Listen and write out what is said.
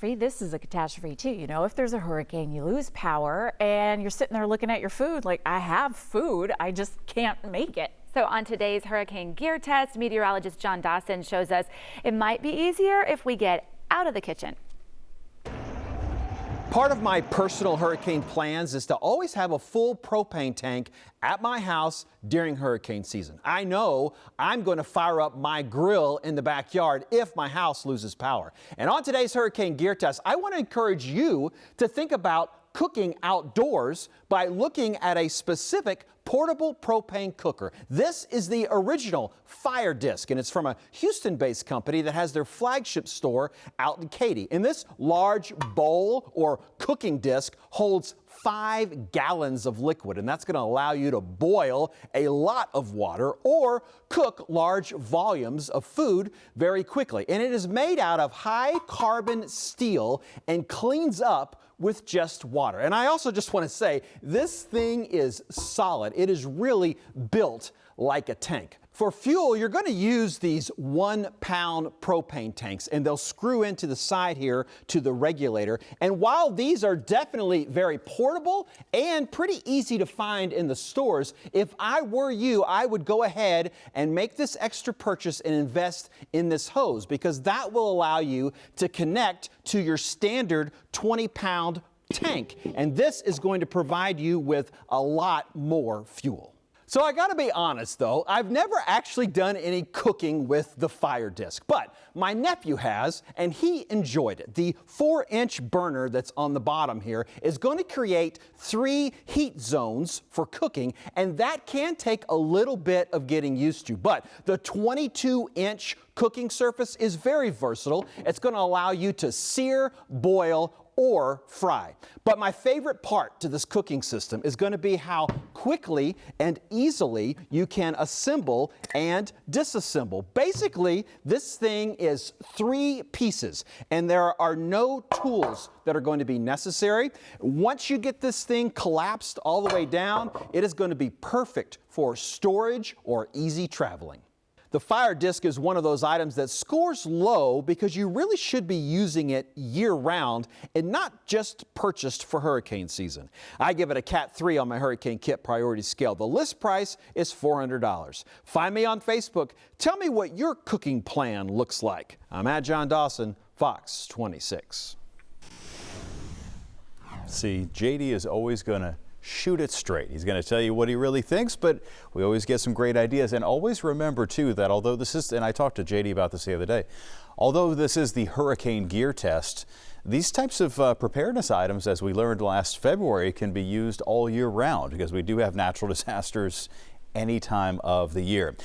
This is a catastrophe too. You know, if there's a hurricane, you lose power and you're sitting there looking at your food like, I have food, I just can't make it. So on today's hurricane gear test, meteorologist John Dawson shows us it might be easier if we get out of the kitchen. Part of my personal hurricane plans is to always have a full propane tank at my house during hurricane season. I know I'm going to fire up my grill in the backyard if my house loses power. And on today's hurricane gear test, I want to encourage you to think about cooking outdoors by looking at a specific portable propane cooker. This is the original FIREDISC, and it's from a Houston-based company that has their flagship store out in Katy. And this large bowl or cooking disc holds 5 gallons of liquid, and that's going to allow you to boil a lot of water or cook large volumes of food very quickly. And it is made out of high carbon steel and cleans up with just water. And I also just want to say this thing is solid. It is really built like a tank. For fuel, you're going to use these 1-pound propane tanks, and they'll screw into the side here to the regulator. And while these are definitely very portable and pretty easy to find in the stores, if I were you, I would go ahead and make this extra purchase and invest in this hose, because that will allow you to connect to your standard 20-pound tank. And this is going to provide you with a lot more fuel. So I gotta be honest though, I've never actually done any cooking with the FIREDISC, but my nephew has, and he enjoyed it. The 4-inch burner that's on the bottom here is going to create 3 heat zones for cooking, and that can take a little bit of getting used to. But the 22-inch cooking surface is very versatile. It's going to allow you to sear, boil, or fry. But my favorite part to this cooking system is going to be how quickly and easily you can assemble and disassemble. Basically, this thing is 3 pieces, and there are no tools that are going to be necessary. Once you get this thing collapsed all the way down, it is going to be perfect for storage or easy traveling. The FIREDISC is one of those items that scores low because you really should be using it year-round and not just purchased for hurricane season. I give it a Cat 3 on my Hurricane Kit priority scale. The list price is $400. Find me on Facebook. Tell me what your cooking plan looks like. I'm at John Dawson, Fox 26. See, JD is always going to shoot it straight. He's going to tell you what he really thinks, but we always get some great ideas. And always remember, too, that although this is, and I talked to JD about this the other day, although this is the hurricane gear test, these types of preparedness items, as we learned last February, can be used all year round because we do have natural disasters any time of the year.